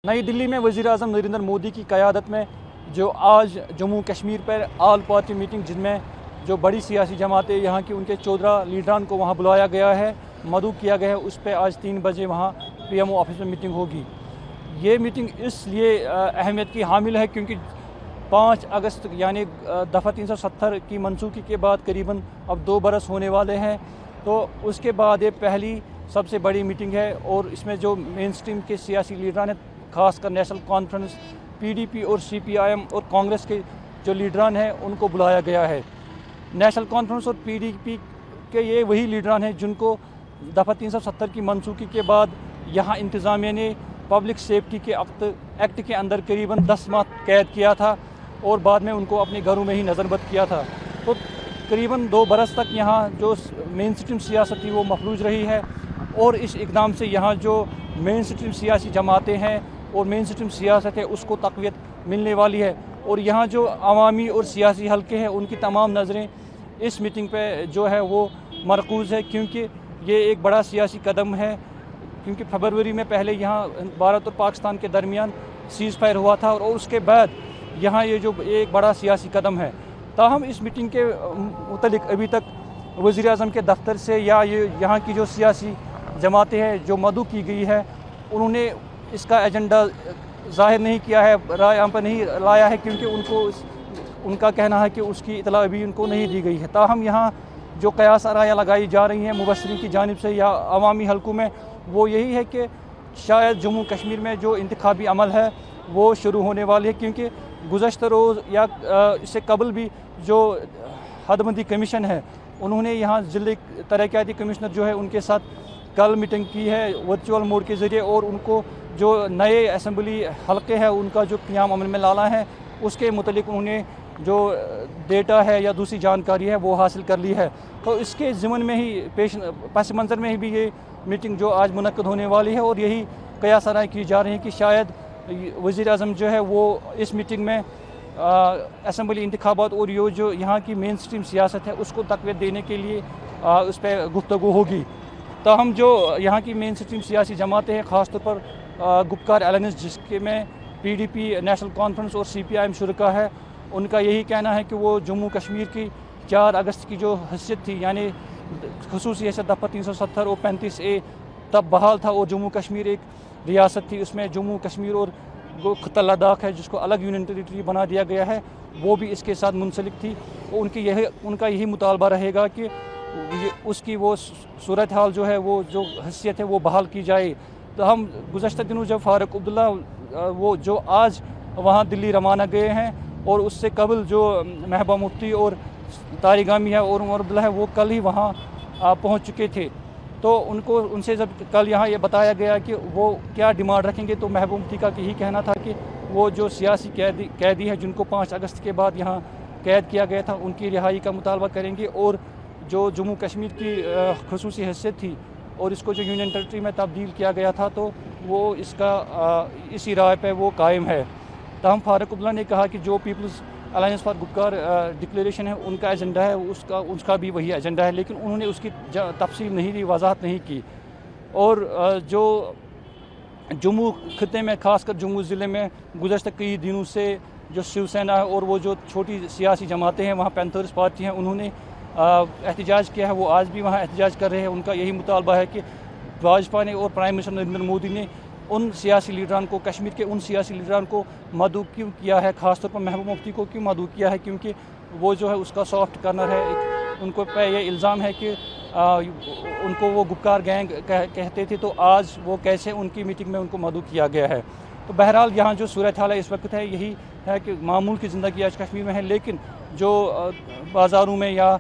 नई दिल्ली में वज़ीर-ए-आज़म नरेंद्र मोदी की क़यादत में जो आज जम्मू कश्मीर पर ऑल पार्टी मीटिंग, जिनमें जो बड़ी सियासी जमातें यहाँ की उनके 14 लीडरान को वहाँ बुलाया गया है, मदऊ किया गया है, उस पर आज 3 बजे वहाँ पीएमओ ऑफिस में मीटिंग होगी। ये मीटिंग इसलिए अहमियत की हामिल है क्योंकि 5 अगस्त यानी दफ़ा 370 की मनसूखी के बाद करीबन अब 2 बरस होने वाले हैं, तो उसके बाद ये पहली सबसे बड़ी मीटिंग है और इसमें जो मेन स्ट्रीम के सियासी लीडरान हैं, खासकर नेशनल कॉन्फ्रेंस, पीडीपी और सीपीआईएम और कांग्रेस के जो लीडरान हैं उनको बुलाया गया है। नेशनल कॉन्फ्रेंस और पीडीपी के ये वही लीडरान हैं जिनको दफ़ा 370 की मनसूखी के बाद यहाँ इंतज़ामिया ने पब्लिक सेफ्टी के एक्ट के अंदर करीबन 10 माह कैद किया था और बाद में उनको अपने घरों में ही नज़रबंद किया था। तो करीबन 2 बरस तक यहाँ जो मेन स्ट्रीम सियासत थी वो मफलूज रही है और इस इक़दाम से यहाँ जो मेन स्ट्रीम सियासी जमातें हैं और मेन स्ट्रीम सियासत है उसको तक़वियत मिलने वाली है और यहाँ जो अवामी और सियासी हलके हैं उनकी तमाम नज़रें इस मीटिंग पे जो है वो मरकूज़ है, क्योंकि ये एक बड़ा सियासी कदम है। क्योंकि फरवरी में पहले यहाँ भारत और पाकिस्तान के दरमियान सीज़ फायर हुआ था और उसके बाद यहाँ ये जो एक बड़ा सियासी कदम है। ताहम इस मीटिंग के मुतल्लिक़ अभी तक वज़ीर-ए-आज़म के दफ्तर से या ये यहाँ की जो सियासी जमातें हैं जो मदऊ की गई है, उन्होंने इसका एजेंडा ज़ाहिर नहीं किया है, राय यहाँ पर नहीं लाया है, क्योंकि उनका कहना है कि उसकी इतला अभी उनको नहीं दी गई है। ताहम यहाँ जो कयास राय लगाई जा रही हैं मुबस्सिरीन की जानिब से या अवामी हलकों में, वो यही है कि शायद जम्मू कश्मीर में जो इंतखाबी अमल है वो शुरू होने वाली है, क्योंकि गुज़श्ता रोज़ या इससे कबल भी जो हदबंदी कमीशन है उन्होंने यहाँ ज़िले तरक्याती कमिश्नर जो है उनके साथ कल मीटिंग की है वर्चुअल मोड के ज़रिए और उनको जो नए असम्बली हलके हैं उनका जो क़याम अमल में लाना है उसके मुतल्लिक़ उन्होंने जो डेटा है या दूसरी जानकारी है वो हासिल कर ली है। तो इसके ज़िमन में ही पस मंज़र में ही भी ये मीटिंग जो आज मुनक़्क़द होने वाली है और यही कयास राय की जा रही है कि शायद वज़ीर-ए-आज़म जो है वो इस मीटिंग में असम्बली इंतखाबात और ये जो यहाँ की मेन स्ट्रीम सियासत है उसको तक़वियत देने के लिए उस पर गुफ्तगू होगी। ताहम जो यहाँ की मेन स्ट्रीम सियासी जमातें हैं, ख़ास तौर पर गुपकार एलायंस जिसके में पीडीपी, नेशनल कॉन्फ्रेंस और सीपीआईएम शुरका है, उनका यही कहना है कि वो जम्मू कश्मीर की 4 अगस्त की जो हैसियत थी यानी ख़ुसूसी हैसियत दफ़ा 370 और 35A तब बहाल था और जम्मू कश्मीर एक रियासत थी, उसमें जम्मू कश्मीर और वो खिता लद्दाख है जिसको अलग यूनियन टेरिटरी बना दिया गया है, वो भी इसके साथ मुंसलिक थी। उनका यही मुतालबा रहेगा कि उसकी वो सूरत हाल जो है वो जो हैसियत है वो बहाल की जाए। तो हम गुज़श्ता दिनों जब फ़ारूक अब्दुल्ला वो जो आज वहाँ दिल्ली रवाना गए हैं और उससे कबल जो महबूबा मुफ्ती और तारिगामी है और उमर अब्दुल्ला है वो कल ही वहाँ पहुँच चुके थे। तो उनसे जब कल यहाँ ये बताया गया कि वो क्या डिमांड रखेंगे, तो महबूबा मुफ्ती का यही कहना था कि वो जो सियासी कैदी है जिनको 5 अगस्त के बाद यहाँ कैद किया गया था उनकी रिहाई का मुतालबा करेंगे और जो जम्मू कश्मीर की ख़ुसूसी हैसियत थी और इसको जो यूनियन टेरिटरी में तब्दील किया गया था तो वो इसी राय पे वो कायम है। ताहम फ़ारूक अब्दुल्ला ने कहा कि जो People's Alliance for Gupkar Declaration है उनका एजेंडा है उसका भी वही एजेंडा है, लेकिन उन्होंने उसकी तफसील नहीं दी, वजाहत नहीं की। और जो जम्मू खिते में ख़ासकर जम्मू ज़िले में गुज़श्ता कई दिनों से जो शिवसेना है और वो जो छोटी सियासी जमातें हैं वहाँ पैंथर्स पार्टी हैं उन्होंने एहतजाज किया है, वो आज भी वहाँ एहतजाज कर रहे हैं। उनका यही मुतालबा है कि भाजपा ने और प्राइम मिनिस्टर नरेंद्र मोदी ने उन सियासी लीडरान को, कश्मीर के उन सियासी लीडरान को मदऊ क्यों किया है, ख़ासतौर पर महबूबा मुफ्ती को क्यों मदऊ किया है, क्योंकि वो जो है उसका सॉफ्ट कार्नर है। उनको पे ये इल्ज़ाम है कि उनको वो गुपकार गैंग कहते थे, तो आज वो कैसे उनकी मीटिंग में उनको मदऊ किया गया है। तो बहरहाल यहाँ जो सूरत हाल है इस वक्त है यही है कि मामूल की ज़िंदगी आज कश्मीर में है, लेकिन जो बाज़ारों में या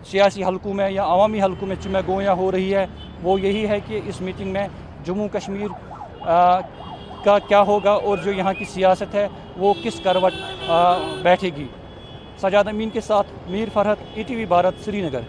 सियासी हलकों में या अवामी हलकों में चिमा गोयाँ हो रही है वो यही है कि इस मीटिंग में जम्मू कश्मीर का क्या होगा और जो यहाँ की सियासत है वो किस करवट बैठेगी। सजाद अमीन के साथ मीर फरहत, ETV भारत, श्रीनगर।